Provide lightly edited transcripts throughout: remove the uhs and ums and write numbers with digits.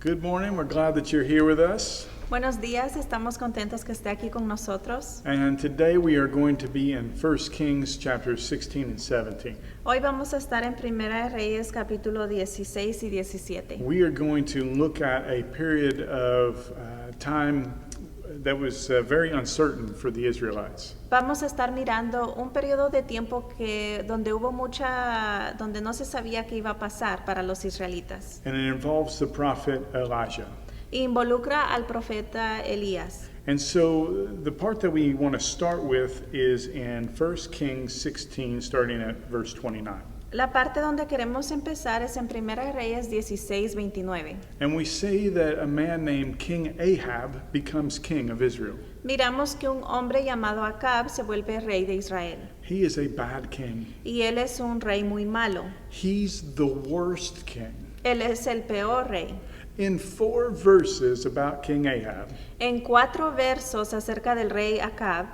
Good morning. We're glad that you're here with us. Buenos días, estamos contentos que esté aquí con nosotros. And today we are going to be in 1 Kings chapters 16 and 17. Hoy vamos a estar en Primera de Reyes capítulo 16 y 17. We are going to look at a period of time that was very uncertain for the Israelites. Vamos a estar mirando un periodo de tiempo donde donde no se sabía qué iba a pasar para los israelitas. And it involves the prophet Elijah. Involucra al profeta Elías. And so the part that we want to start with is in 1 Kings 16, starting at verse 29. La parte donde queremos empezar es en Primera de Reyes 16:29. And we see that a man named King Ahab becomes king of Israel. Miramos que un hombre llamado Acab se vuelve rey de Israel. He is a bad king. Y él es un rey muy malo. He's the worst king. Él es el peor rey. In 4 verses about King Ahab, En 4 versos acerca del rey Acab,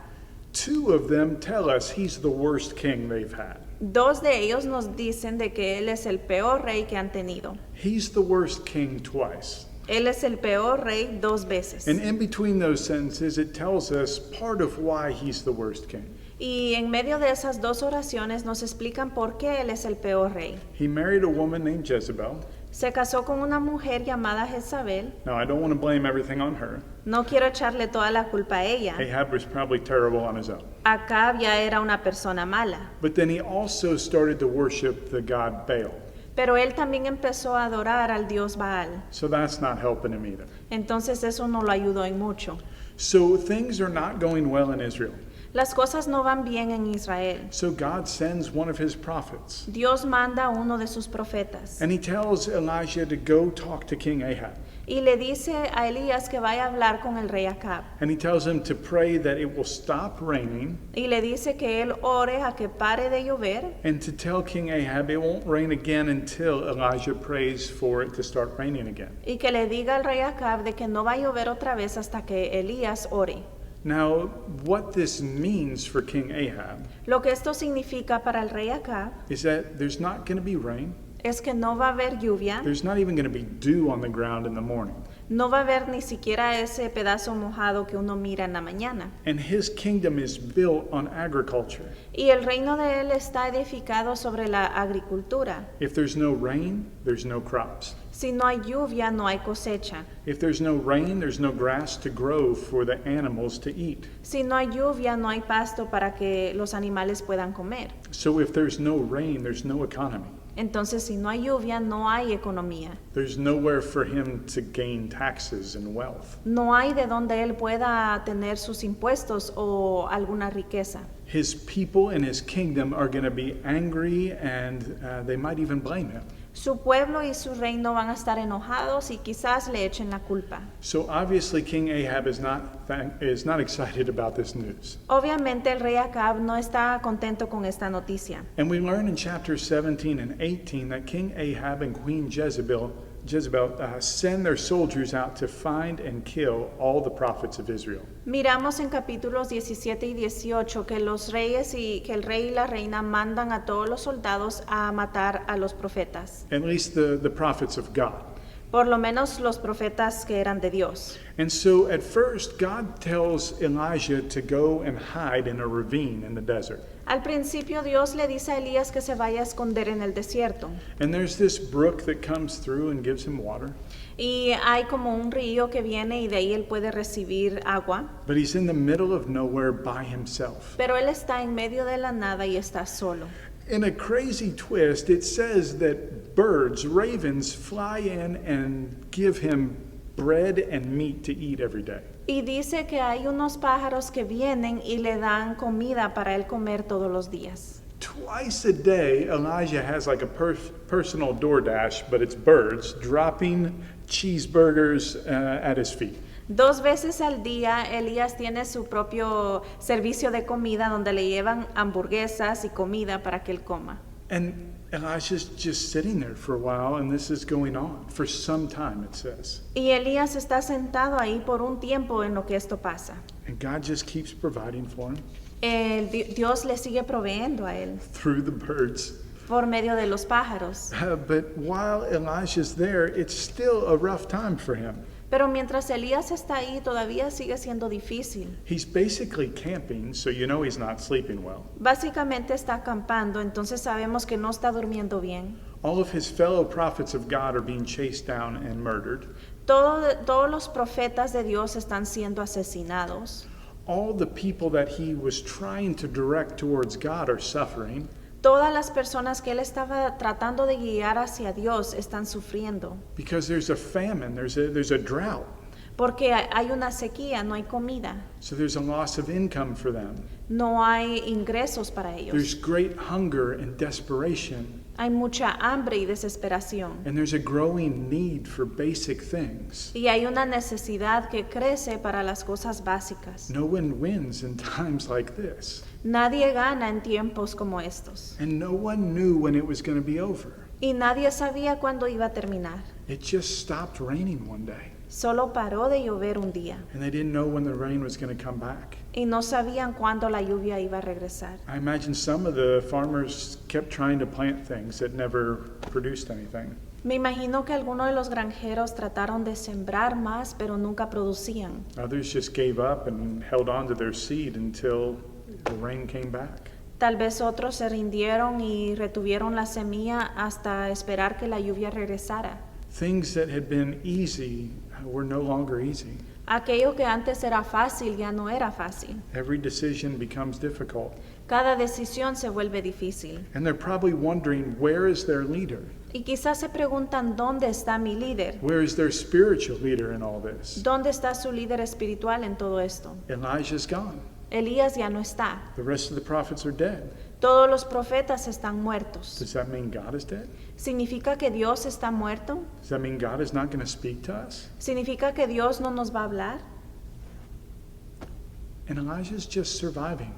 2 of them tell us he's the worst king they've had. 2 de ellos nos dicen de que él es el peor rey que han tenido. He's the worst king twice. Él es el peor rey 2 veces. And in between those sentences, it tells us part of why he's the worst king. Y en medio de esas 2 oraciones nos explican por qué él es el peor rey. He married a woman named Jezebel. Se casó con una mujer llamada Jezabel. Now, I don't want to blame everything on her. No quiero echarle toda la culpa a ella. Ahab was probably terrible on his own. Acab ya era una persona mala. But then he also started to worship the god Baal. Pero él también empezó a adorar al dios Baal. So that's not helping him either. Entonces eso no lo ayudó en mucho. So things are not going well in Israel. Las cosas no van bien en Israel. So God sends one of his prophets. Dios manda a uno de sus profetas. And he tells Elijah to go talk to King Ahab. Y le dice a Elías que vaya a hablar con el rey Acab. And he tells him to pray that it will stop raining. Y le dice que él ore a que pare de llover. And to tell King Ahab it won't rain again until Elijah prays for it to start raining again. Y que le diga al rey Acab de que no va a llover otra vez hasta que Elías ore. Now, what this means for King Ahab Lo que esto significa para el rey Acab is that there's not going to be rain. es que no va a haber lluvia. There's not even going to be dew on the ground in the morning. No va a haber ni siquiera ese pedazo mojado que uno mira en la mañana. And his kingdom is built on agriculture. Y el reino de él está edificado sobre la agricultura. If there's no rain, there's no crops. Si no hay lluvia, no hay cosecha. If there's no rain, there's no grass to grow for the animals to eat. Si no hay lluvia, no hay pasto para que los animales puedan comer. So if there's no rain, there's no economy. Entonces, si no hay lluvia, no hay economía. There's nowhere for him to gain taxes and wealth. No hay de donde él pueda tener sus impuestos o alguna riqueza. His people and his kingdom are going to be angry, and they might even blame him. Su pueblo y su reino van a estar enojados y quizás le echen la culpa. So obviously King Ahab is not excited about this news. Obviamente el rey Acab no está contento con esta noticia. And we learn in chapters 17 and 18 that King Ahab and Queen Jezebel send their soldiers out to find and kill all the prophets of Israel. Miramos en capítulos 17 y 18 que el rey y la reina mandan a todos los soldados a matar a los profetas. At least the prophets of God. Por lo menos los profetas que eran de Dios. And so at first God tells Elijah to go and hide in a ravine in the desert. Al principio Dios le dice a Elías que se vaya a esconder en el desierto. And there's this brook that comes through and gives him water. Y hay como un río que viene y de ahí él puede recibir agua. But he's in the middle of nowhere by himself. Pero él está en medio de la nada y está solo. In a crazy twist, it says that birds, ravens, fly in and give him bread and meat to eat every day. Y dice que hay unos pájaros que vienen y le dan comida para él comer todos los días. Twice a day, Elijah has like a personal DoorDash, but it's birds dropping cheeseburgers at his feet. 2 veces al día, Elías tiene su propio servicio de comida donde le llevan hamburguesas y comida para que él coma. And Elijah's just sitting there for a while, and this is going on for some time, it says. Y Elías está sentado ahí por un tiempo en lo que esto pasa. And God just keeps providing for him Dios le sigue proveyendo a él through the birds por medio de los pájaros. But while Elijah's there, it's still a rough time for him. Pero mientras Elías está ahí, todavía sigue siendo difícil. He's basically camping, so you know he's not sleeping well. Básicamente está acampando, entonces sabemos que no está durmiendo bien. All of his fellow prophets of God are being chased down and murdered. Todos los profetas de Dios están siendo asesinados. All the people that he was trying to direct towards God are suffering. Todas las personas que él estaba tratando de guiar hacia Dios están sufriendo. Because there's a famine, there's a drought. Porque hay una sequía, no hay comida, So there's a loss of income for them. no hay ingresos para There's ellos. great hunger and desperation. Hay mucha hambre y desesperación. And there's a growing need for basic things. Y hay una necesidad que crece para las cosas básicas. No one wins in times like this. Nadie gana en tiempos como estos. And no one knew when it was going to be over. Y nadie sabía cuándo iba a terminar. It just stopped raining one day. Solo paró de llover un día. And they didn't know when the rain was going to come back. Y no sabían cuándo la lluvia iba a regresar. I imagine some of the farmers kept trying to plant things that never produced anything. Me imagino que algunos de los granjeros trataron de sembrar más, pero nunca producían. Others just gave up and held on to their seed until the rain came back. Tal vez otros se rindieron y retuvieron la semilla hasta esperar que la lluvia regresara. Things that had been easy were no longer easy. Aquello que antes era fácil ya no era fácil. Every decision becomes difficult. Cada decisión se vuelve difícil. And they're probably wondering, where is their leader? Y quizás se preguntan, ¿dónde está mi líder? Where is their spiritual leader in all this? ¿Dónde está su líder espiritual en todo esto? Elijah's gone. Elías ya no está. The rest of the prophets are dead. Todos los profetas están muertos. Does that mean God is dead? ¿Significa que Dios está muerto? Does that mean God is not going to speak to us? ¿Significa que Dios no nos va a hablar? And Elijah's just surviving.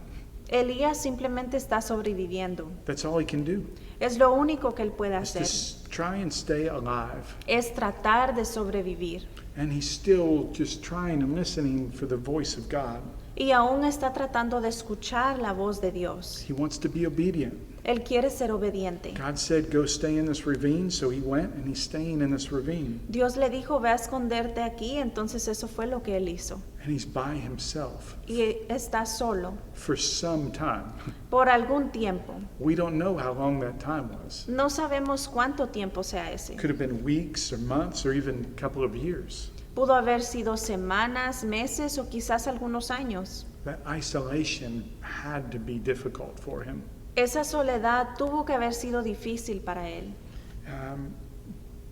Elías simplemente está sobreviviendo. That's all he can do. Es lo único que él puede Is to hacer. try and stay alive. Es tratar de sobrevivir. And he's still just trying and listening for the voice of God. Y aún está tratando de escuchar la voz de Dios. He wants to be obedient. Él quiere ser obediente. God said, go stay in this ravine, so he went and he's staying in this ravine. Dios le dijo, ve a esconderte aquí, entonces eso fue lo que él hizo. And he's by himself Y está solo for some time. por algún tiempo. We don't know how long that time was. No sabemos cuánto tiempo sea ese. Could have been weeks or months or even a couple of years. Pudo haber sido semanas, meses o quizás algunos años. That isolation had to be difficult for him. Esa soledad tuvo que haber sido difícil para él.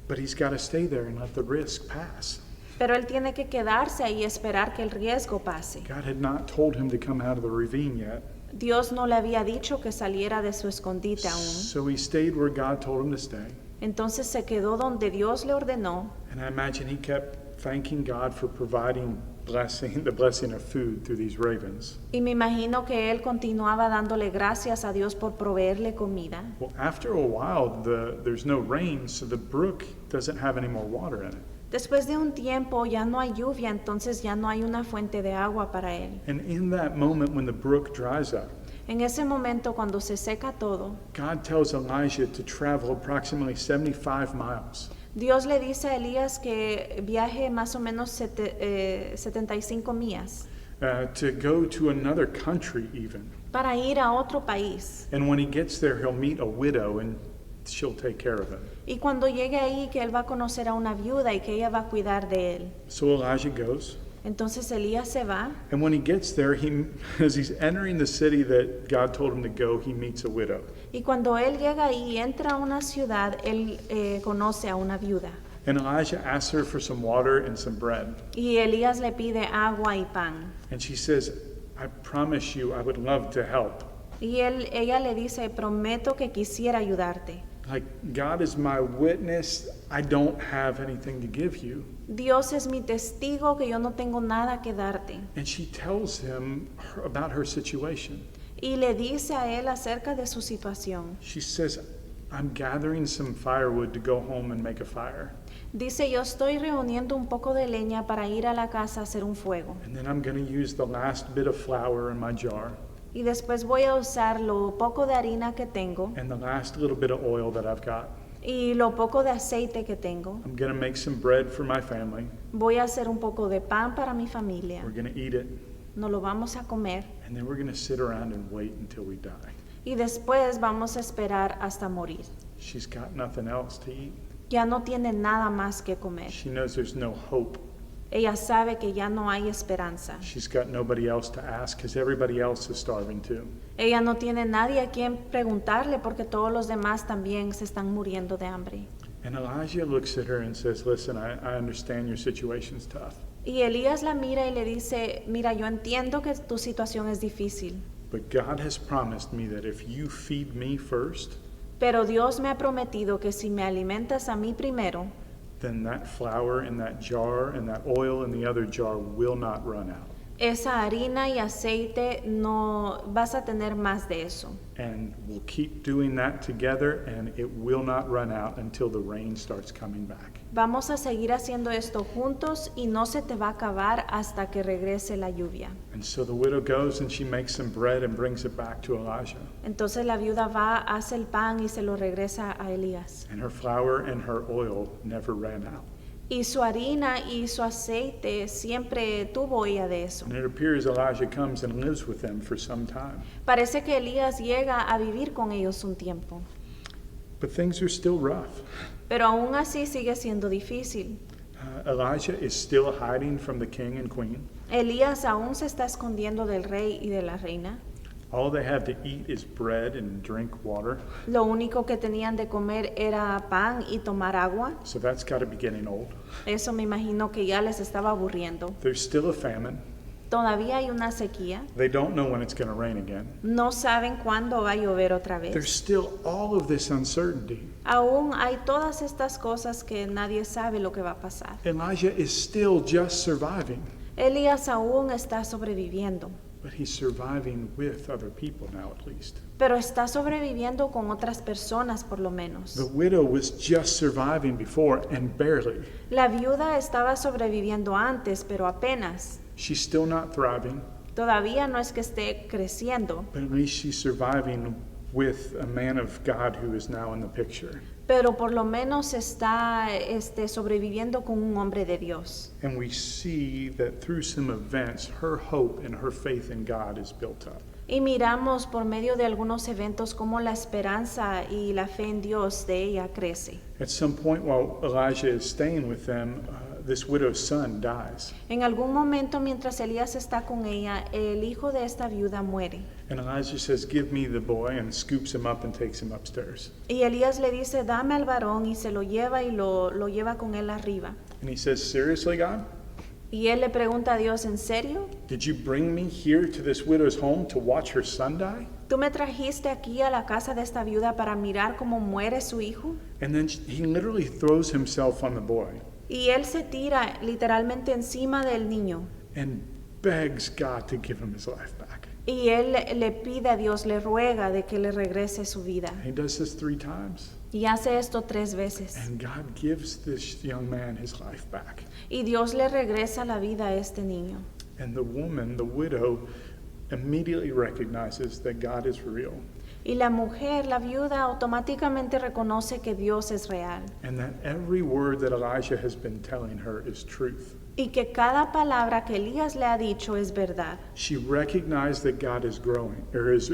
But he's got to stay there and let the risk pass. Pero él tiene que quedarse ahí y esperar que el riesgo pase. God had not told him to come out of the ravine yet. Dios no le había dicho que saliera de su escondite aún. So he stayed where God told him to stay. Entonces se quedó donde Dios le ordenó. And I imagine he kept thanking God for providing the blessing of food through these ravens. Y me imagino que él continuaba dándole gracias a Dios por proveerle comida. Well, after a while, there's no rain, so the brook doesn't have any more water in it. Después de un tiempo ya no hay lluvia, entonces ya no hay una fuente de agua para él. And in that moment when the brook dries up, En ese momento, cuando se seca todo, God tells Elijah to travel approximately 75 miles. Dios le dice a Elías que viaje más o menos 75 millas To go to another country even. para ir a otro país. And when he gets there, he'll meet a widow and she'll take care of him. Y cuando llegue ahí, que él va a conocer a una viuda y que ella va a cuidar de él. So Elijah goes. Entonces Elías se va. And when he gets there, as he's entering the city that God told him to go, he meets a widow. Y cuando él llega ahí y entra a una ciudad, él conoce a una viuda. And Elijah asks her for some water and some bread. Y Elías le pide agua y pan. And she says, I promise you, I would love to help. Y ella le dice, prometo que quisiera ayudarte. Like, God is my witness. I don't have anything to give you. Dios es mi testigo que yo no tengo nada que darte. And she tells him about her situation. Y le dice a él acerca de su situación. She says, I'm gathering some firewood to go home and make a fire. Dice, yo estoy reuniendo un poco de leña para ir a la casa a hacer un fuego. And then I'm going to use the last bit of flour in my jar. Y después voy a usar lo poco de harina que tengo and the last little bit of oil that I've got. y lo poco de aceite que tengo. I'm going to make some bread for my family. Voy a hacer un poco de pan para mi familia. We're going to eat it, Nos lo vamos a comer and then we're going to sit around and wait until we die. y después vamos a esperar hasta morir. She's got nothing else to eat. Ya no tiene nada más que comer. She knows there's no hope. Ella sabe que ya no hay esperanza. She's got nobody else to ask because everybody else is starving too. Ella no tiene nadie a quien preguntarle porque todos los demás también se están muriendo de hambre. And Elijah looks at her and says, listen, I understand your situation's tough, Y Elías la mira y le dice, mira, yo entiendo que tu situación es difícil, but God has promised me that if you feed me first, pero Dios me ha prometido que si me alimentas a mí primero, then that flour in that jar and that oil in the other jar will not run out. esa harina y aceite no vas a tener más de eso. And we'll keep doing that together, and it will not run out until the rain starts coming back. Vamos a seguir haciendo esto juntos y no se te va a acabar hasta que regrese la lluvia. And so the widow goes and she makes some bread and brings it back to Elijah. Entonces la viuda va, hace el pan y se lo regresa a Elías. And her flour and her oil never ran out. Y su harina y su aceite siempre tuvo ella de eso. And it appears Elijah comes and lives with them for some time. Parece que Elías llega a vivir con ellos un tiempo, But things are still rough. pero aún así sigue siendo difícil. Elijah is still hiding from the king and queen. Elías aún se está escondiendo del rey y de la reina. All they have to eat is bread and drink water. Lo único que tenían de comer era pan y tomar agua. So that's got to be getting old. Eso me imagino que ya les estaba aburriendo. There's still a famine. Todavía hay una sequía. They don't know when it's going to rain again. No saben cuándo va a llover otra There's vez. still all of this uncertainty. Aún hay todas estas cosas que nadie sabe lo que va a pasar. Elijah is still just surviving, Elías aún está sobreviviendo, but he's surviving with other people now at least. pero está sobreviviendo con otras personas por lo menos. The widow was just surviving before and barely. La viuda estaba sobreviviendo antes, pero apenas. She's still not thriving, Todavía no es que esté creciendo, but at least she's surviving with a man of God who is now in the picture. pero por lo menos está sobreviviendo con un hombre de Dios. And we see that through some events, her hope and her faith in God is built up. Y miramos por medio de algunos eventos cómo la esperanza y la fe en Dios de ella crece. At some point while Elijah is staying with them, this widow's son dies. En algún momento mientras Elías está con ella, el hijo de esta viuda muere. And Elijah says, give me the boy, and scoops him up and takes him upstairs. Y Elías le dice, dame al varón, y se lo lleva y lo lleva con él arriba. And he says, seriously, God? Y él le pregunta a Dios, ¿en serio? Did you bring me here to this widow's home to watch her son die? ¿Tú me trajiste aquí a la casa de esta viuda para mirar cómo muere su hijo? And then he literally throws himself on the boy Y él se tira literalmente encima del niño. and begs God to give him his life back. Y él le pide a Dios, le ruega de que le regrese su vida. He does this 3 times. Y hace esto 3 veces. And God gives this young man his life back. Y Dios le regresa la vida a este niño. And the woman, the widow, immediately recognizes that God is real Y la mujer, la viuda, automáticamente reconoce que Dios es real. and that every word that Elijah has been telling her is truth. Y que cada palabra que Elías le ha dicho es verdad. She recognized that God is growing, or is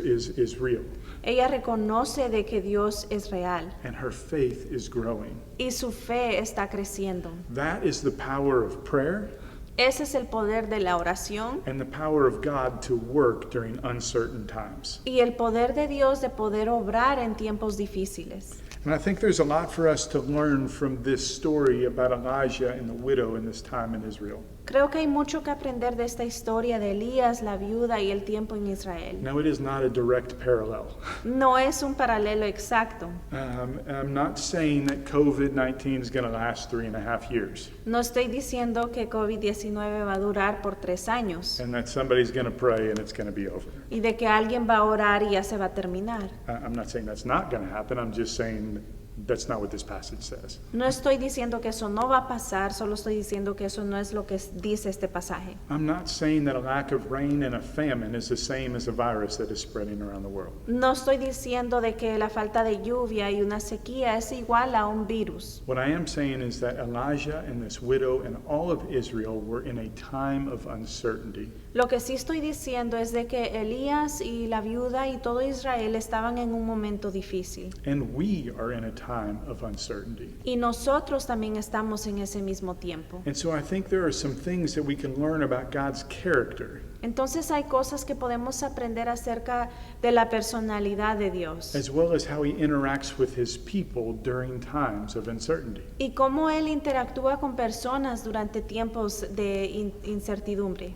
real, Ella reconoce de que Dios es real. and her faith is growing. Y su fe está creciendo. That is the power of prayer Ese es el poder de la oración and the power of God to work during uncertain times. y el poder de Dios de poder obrar en tiempos difíciles. And I think there's a lot for us to learn from this story about Elijah and the widow in this time in Israel. Creo que hay mucho que aprender de esta historia de Elías, la viuda y el tiempo en Israel. Now, it is not a direct parallel. No es un paralelo exacto. I'm not saying that COVID-19 is going to last 3.5 years No estoy diciendo que COVID-19 va a durar por 3 años and that somebody's going to pray and it's going to be over. y de que alguien va a orar y ya se va a terminar. I'm not saying that's not going to happen. I'm just saying That's not what this passage says. No estoy diciendo que eso no va a pasar, solo estoy diciendo que eso no es lo que dice este pasaje. I'm not saying that a lack of rain and a famine is the same as a virus that is spreading around the world. No estoy diciendo de que la falta de lluvia y una sequía es igual a un virus. What I am saying is that Elijah and this widow and all of Israel were in a time of uncertainty. Lo que sí estoy diciendo es de que Elías y la viuda y todo Israel estaban en un momento difícil. And we are in a time of uncertainty. Y nosotros también estamos en ese mismo tiempo. And so I think there are some things that we can learn about God's character, Entonces hay cosas que podemos aprender acerca de la personalidad de Dios as well as how he interacts with his people during times of uncertainty. y cómo Él interactúa con personas durante tiempos de incertidumbre.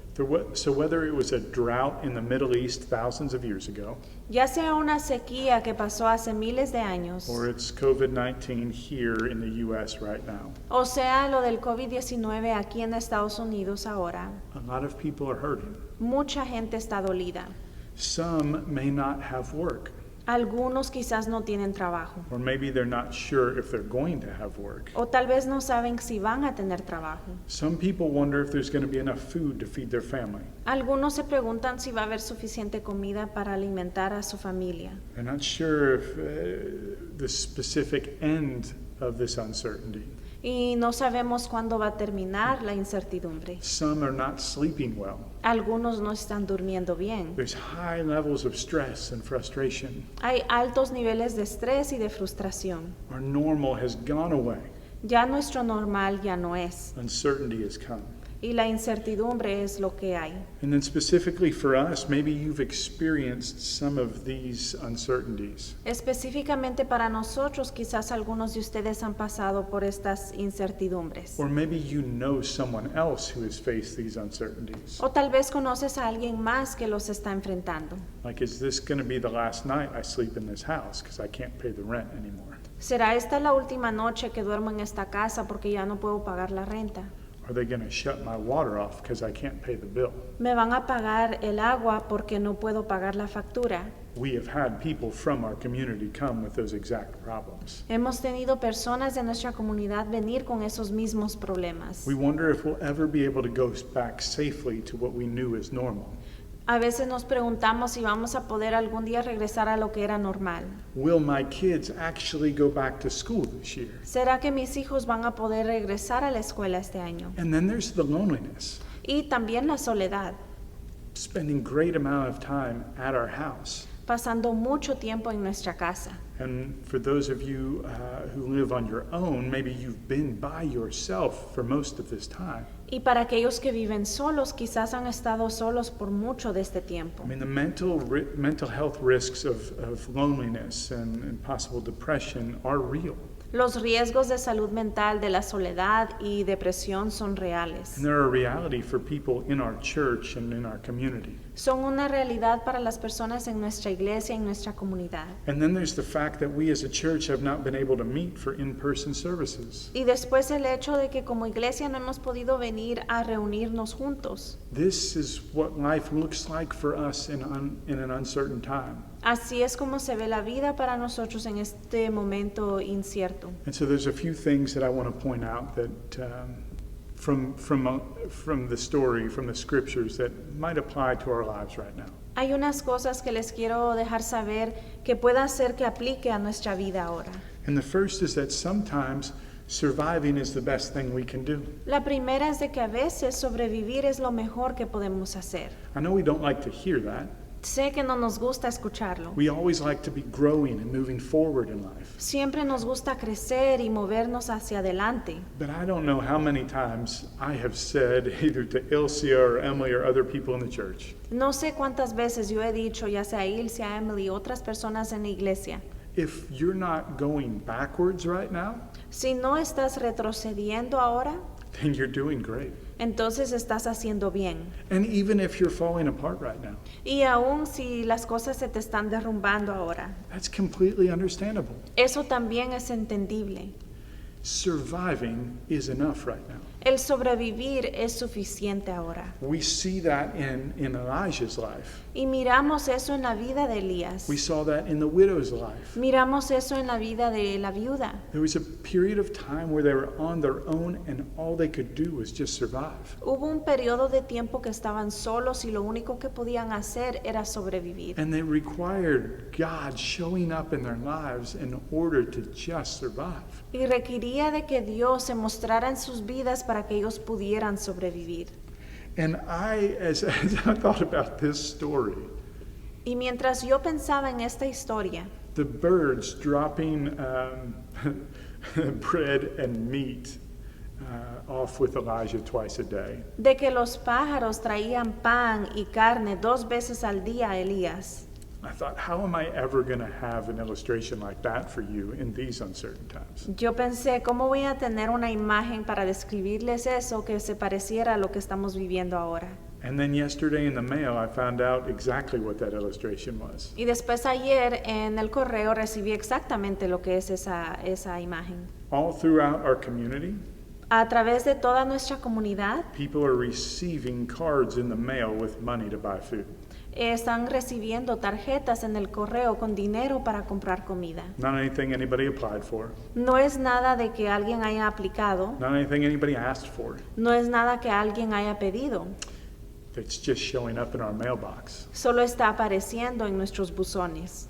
So whether it was a drought in the Middle East thousands of years ago, Ya sea una sequía que pasó hace miles de años, or it's COVID-19 here in the U.S. right now, o sea lo del COVID-19 aquí en Estados Unidos ahora, a lot of people are hurting. mucha gente está dolida. Some may not have work, Algunos quizás no tienen trabajo, or maybe they're not sure if they're going to have work. o tal vez no saben si van a tener trabajo. Some people wonder if there's going to be enough food to feed their family. Algunos se preguntan si va a haber suficiente comida para alimentar a su familia. They're not sure if the specific end of this uncertainty. Y no sabemos cuándo va a terminar la incertidumbre. Some are not sleeping well. Algunos no están durmiendo bien. There's high levels of stress and frustration. Hay altos niveles de estrés y de frustración. Our normal has gone away. Ya nuestro normal ya no es. Uncertainty has come. Y la incertidumbre es lo que hay. And then specifically for us, maybe you've experienced some of these uncertainties. Específicamente para nosotros, quizás algunos de ustedes han pasado por estas incertidumbres. Or maybe you know someone else who has faced these uncertainties. O tal vez conoces a alguien más que los está enfrentando. Like, is this going to be the last night I sleep in this house because I can't pay the rent anymore? ¿Será esta la última noche que duermo en esta casa porque ya no puedo pagar la renta? Are they going to shut my water off because I can't pay the bill? ¿Me van a pagar el agua porque no puedo pagar la factura? We have had people from our community come with those exact problems. Hemos tenido personas de nuestra comunidad venir con esos mismos problemas. We wonder if we'll ever be able to go back safely to what we knew as normal. A veces nos preguntamos si vamos a poder algún día regresar a lo que era normal. Will my kids actually go back to school this year? ¿Será que mis hijos van a poder regresar a la escuela este año? And then there's the loneliness, Y también la soledad, spending great amount of time at our house. pasando mucho tiempo en nuestra casa. And for those of you who live on your own, maybe you've been by yourself for most of this time. Y para aquellos que viven solos, quizás han estado solos por mucho de este tiempo. I mean, the mental health risks of loneliness and possible depression are real. Los riesgos de salud mental, de la soledad y depresión son reales. And they're a reality for people in our church and in our community. Son una realidad para las personas en nuestra iglesia y en nuestra comunidad. And then there's the fact that we as a church have not been able to meet for in-person services. Y después el hecho de que como iglesia no hemos podido venir a reunirnos juntos. This is what life looks like for us in an uncertain time. Así es como se ve la vida para nosotros en este momento incierto. And so there's a few things that I want to point out that from the story, from the scriptures, that might apply to our lives right now. Hay unas cosas que les quiero dejar saber que pueda hacer que aplique a nuestra vida ahora. And the first is that sometimes surviving is the best thing we can do. La primera es de que a veces sobrevivir es lo mejor que podemos hacer. I know we don't like to hear that. Sé que no nos gusta escucharlo. We always like to be growing and moving forward in life. Siempre nos gusta crecer y movernos hacia adelante. But I don't know how many times I have said, either to Ilcia or Emily or other people in the church, No sé cuántas veces yo he dicho, ya sea a Ilse, a Emily, otras personas en la iglesia, if you're not going backwards right now, si no estás retrocediendo ahora, then you're doing great. entonces estás haciendo bien. And even if you're falling apart right now, Y aun si las cosas se te están derrumbando ahora, that's completely understandable. eso también es entendible. Surviving is enough right now. El sobrevivir es suficiente ahora. We see that in Elijah's life. Y miramos eso en la vida de Elías. We saw that in the widow's life. Miramos eso en la vida de la viuda. There was a period of time where they were on their own and all they could do was just survive. Hubo un periodo de tiempo que estaban solos y lo único que podían hacer era sobrevivir. And they required God showing up in their lives in order to just survive. Y requería de que Dios se mostrara en sus vidas para que ellos pudieran sobrevivir. And as I thought about this story, Y mientras yo pensaba en esta historia, the birds dropping bread and meat off with Elijah twice a day. de que los pájaros traían pan y carne 2 veces al día a Elías, I thought, how am I ever going to have an illustration like that for you in these uncertain times? yo pensé, ¿cómo voy a tener una imagen para describirles eso que se pareciera a lo que estamos viviendo ahora? And then yesterday in the mail, I found out exactly what that illustration was. Y después ayer en el correo recibí exactamente lo que es esa imagen. All throughout our community, A través de toda nuestra comunidad people are receiving cards in the mail with money to buy food. están recibiendo tarjetas en el correo con dinero para comprar comida. Not anything anybody applied for, No es nada de que alguien haya aplicado, not anything anybody asked for. no es nada que alguien haya pedido, It's just showing up in our mailbox. solo está apareciendo en nuestros buzones.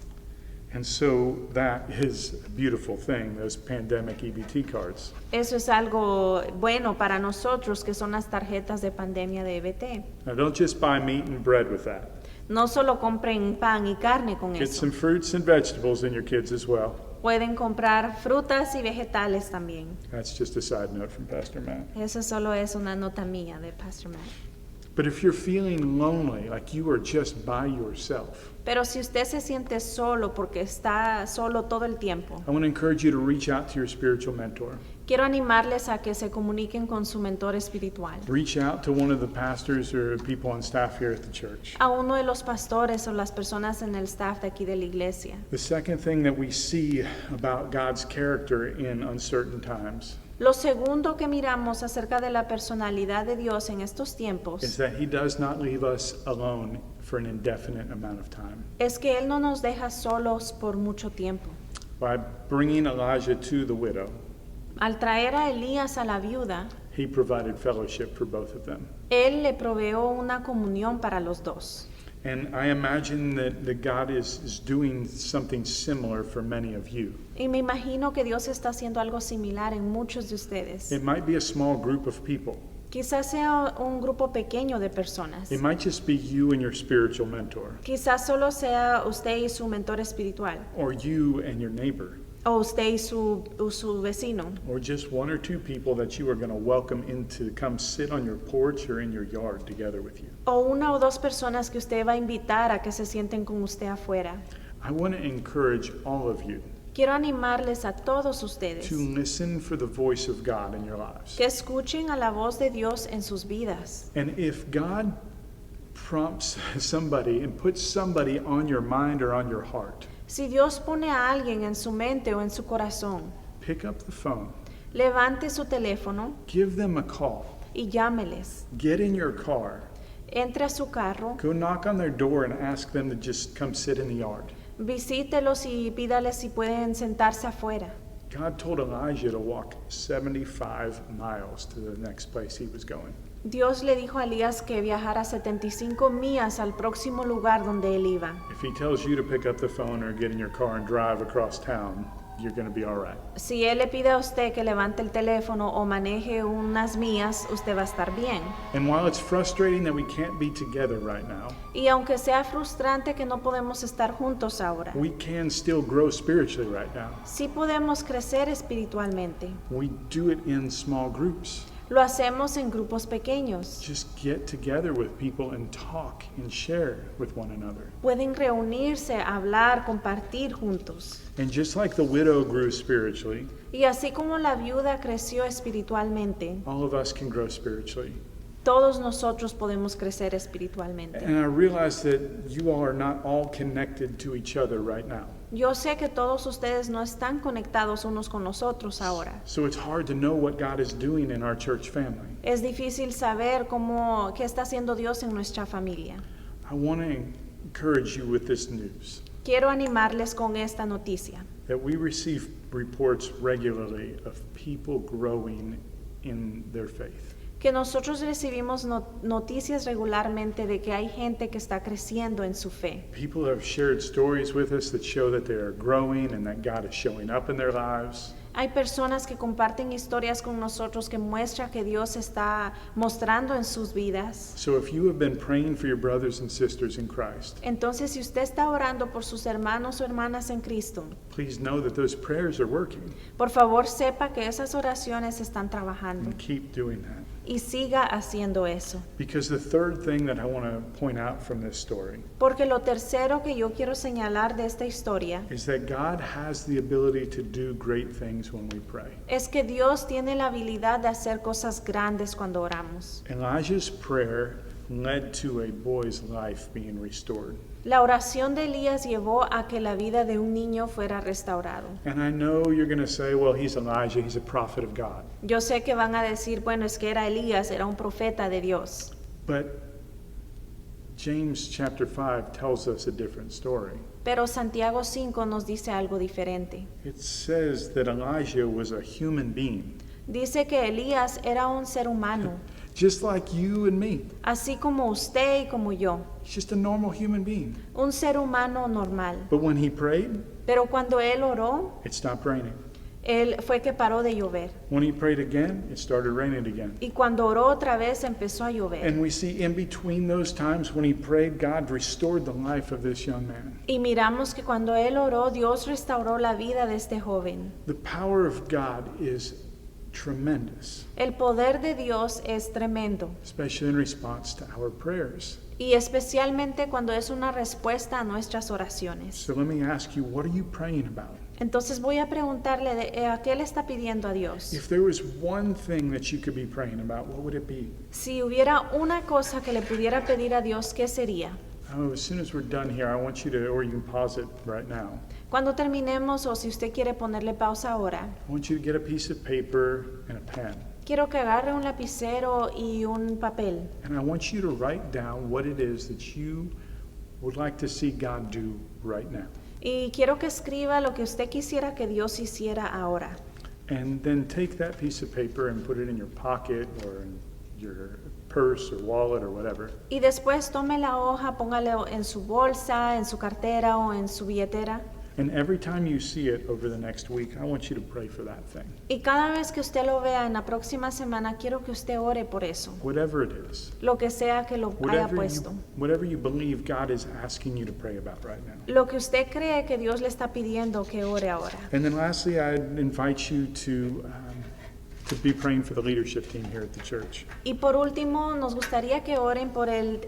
And so that is a beautiful thing, those pandemic EBT cards. Eso es algo bueno para nosotros que son las tarjetas de pandemia de EBT. Now, don't just buy meat and bread with that. No solo compren pan y carne con Get eso. some fruits and vegetables in your kids as well. Pueden comprar frutas y vegetales también. That's just a side note from Pastor Matt. Eso solo es una nota mía de Pastor Matt. But if you're feeling lonely, like you are just by yourself, Pero si usted se siente solo porque está solo todo el tiempo, I want to encourage you to reach out to your spiritual mentor. quiero animarles a que se comuniquen con su mentor espiritual, Reach out to one of the pastors or people on staff here at the church. a uno de los pastores o las personas en el staff de aquí de la iglesia. The second thing that we see about God's character in uncertain times Lo segundo que miramos acerca de la personalidad de Dios en estos is tiempos that He does not leave us alone for an indefinite amount of time. es que Él no nos deja solos por mucho tiempo. By bringing Elijah to the widow, Al traer a Elías a la viuda, He provided fellowship for both of them. Él le proveó una comunión para los dos. And I imagine that God is doing something similar for many of you. Y me imagino que Dios está haciendo algo similar en muchos de ustedes. It might be a small group of people. Quizás sea un grupo pequeño de personas. It might just be you and your spiritual mentor, Quizás solo sea usted y su mentor espiritual, or you and your neighbor, o usted y su vecino, or just one or two people that you are going to welcome in to come sit on your porch or in your yard together with you. o una o dos personas que usted va a invitar a que se sienten con usted afuera. I want to encourage all of you Quiero animarles a todos ustedes to listen for the voice of God in your lives. que escuchen a la voz de Dios en sus vidas. And if God prompts somebody and puts somebody on your mind or on your heart, Si Dios pone a alguien en su mente o en su corazón, pick up the phone, levante su teléfono give them a call, y llámeles. get in your car, Entre a su carro, go knock on their door and ask them to just come sit in the yard. visítelos y pídales si pueden sentarse afuera. God told Elijah to walk 75 miles to the next place he was going. Dios le dijo a Elías que viajara 75 millas al próximo lugar donde él iba. If he tells you to pick up the phone or get in your car and drive across town, you're going to be all right. Si él le pide a usted que levante el teléfono o maneje unas millas, usted va a estar bien. And while it's frustrating that we can't be together right now, Y aunque sea frustrante que no podemos estar juntos ahora, we can still grow spiritually right now. sí podemos crecer espiritualmente. We do it in small groups. Lo hacemos en grupos pequeños. Just get together with people and talk and share with one another. Pueden reunirse, hablar, compartir juntos. And just like the widow grew spiritually, Y así como la viuda creció espiritualmente, all of us can grow spiritually. todos nosotros podemos crecer espiritualmente. And I realize that you all are not all connected to each other right now. Yo sé que todos ustedes no están conectados unos con los otros ahora. So it's hard to know what God is doing in our church family. Es difícil saber qué está haciendo Dios en nuestra familia. I want to encourage you with this news Quiero animarles con esta noticia, that we receive reports regularly of people growing in their faith. que nosotros recibimos noticias regularmente de que hay gente que está creciendo en su fe. People have shared stories with us that show that they are growing and that God is showing up in their lives. Hay personas que comparten historias con nosotros que muestran que Dios está mostrando en sus vidas. So if you have been praying for your brothers and sisters in Christ, Entonces, si usted está orando por sus hermanos o hermanas en Cristo, please know that those prayers are working por favor sepa que esas oraciones están trabajando and keep doing that. y siga haciendo eso. Because the third thing that I want to point out from this story Porque lo tercero que yo quiero señalar de esta historia is that God has the ability to do great things when we pray. es que Dios tiene la habilidad de hacer cosas grandes cuando oramos. Elijah's prayer led to a boy's life being restored. La oración de Elías llevó a que la vida de un niño fuera restaurado. And I know you're going to say, well, he's Elijah, he's a prophet of God. Yo sé que van a decir, bueno, es que era Elías, era un profeta de Dios. But James chapter 5 tells us a different story. Pero Santiago 5 nos dice algo diferente. It says that Elijah was a human being, Dice que Elías era un ser humano, just like you and me. así como usted y como yo, He's just a normal human being. un ser humano normal. But when he prayed, Pero cuando él oró, it stopped raining. él fue que paró de llover. When he prayed again, it started raining again. Y cuando oró otra vez, empezó a llover. And we see in between those times when he prayed, God restored the life of this young man. Y miramos que cuando él oró, Dios restauró la vida de este joven. The power of God is tremendous, El poder de Dios es tremendo. especially in response to our prayers. Y especialmente cuando es una respuesta a nuestras oraciones. So let me ask you, what are you praying about? Entonces voy a preguntarle a qué le está pidiendo a Dios. If there was one thing that you could be praying about, what would it be? Si hubiera una cosa que le pudiera pedir a Dios, ¿qué sería? Oh, as soon as we're done here, I want you to, or you can pause it right now. Cuando terminemos, o si usted quiere ponerle pausa ahora, I want you to get a piece of paper and a pen. quiero que agarre un lapicero y un papel. And I want you to write down what it is that you would like to see God do right now. Y quiero que escriba lo que usted quisiera que Dios hiciera ahora. And then take that piece of paper and put it in your pocket or in your purse or wallet or whatever. Y después tome la hoja, póngalo en su bolsa, en su cartera o en su billetera. And every time you see it over the next week, I want you to pray for that thing. Y cada vez que usted lo vea en la próxima semana, quiero que usted ore por eso. Whatever it is. Lo que sea que lo haya puesto. Whatever you believe God is asking you to pray about right now. Lo que usted cree que Dios le está pidiendo que ore ahora. And then lastly, I'd invite you to be praying for the leadership team here at the church. Y por último, nos gustaría que oren por el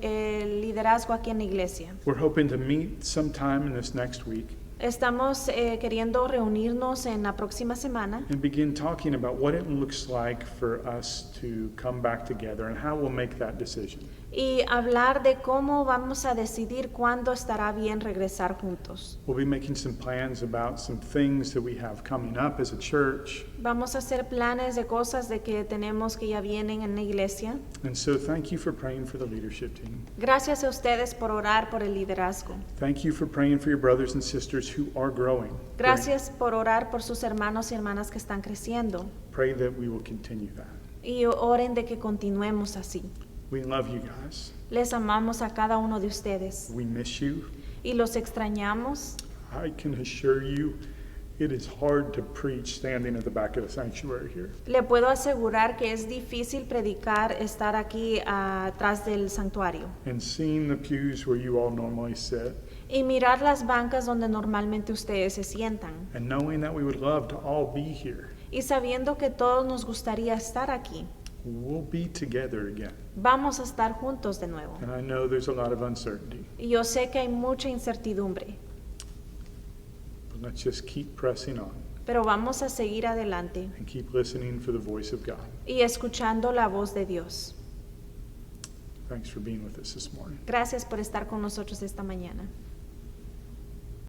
liderazgo aquí en la iglesia. We're hoping to meet sometime in this next week Estamos queriendo reunirnos en la próxima semana and begin talking about what it looks like for us to come back together and how we'll make that decision. y hablar de cómo vamos a decidir cuándo estará bien regresar juntos. We'll be making some plans about some things that we have coming up as a church. Vamos a hacer planes de cosas de que tenemos que ya vienen en la iglesia. And so thank you for praying for the leadership team. Gracias a ustedes por orar por el liderazgo. Thank you for praying for your brothers and sisters who are growing. Gracias por orar por sus hermanos y hermanas que están creciendo. Pray that we will continue that. Y oren de que continuemos así. We love you guys. Les amamos a cada uno de ustedes We miss you. y los extrañamos. I can assure you it is hard to preach standing at the back of the sanctuary here. Le puedo asegurar que es difícil predicar estar aquí atrás del santuario And seeing the pews where you all normally sit, y mirar las bancas donde normalmente ustedes se sientan and knowing that we would love to all be here. y sabiendo que todos nos gustaría estar aquí. We'll be together again. Vamos a estar juntos de nuevo. And I know there's a lot of uncertainty, Y yo sé que hay mucha incertidumbre, but let's just keep pressing on pero vamos a seguir adelante and keep listening for the voice of God. y escuchando la voz de Dios. Thanks for being with us this morning. Gracias por estar con nosotros esta mañana.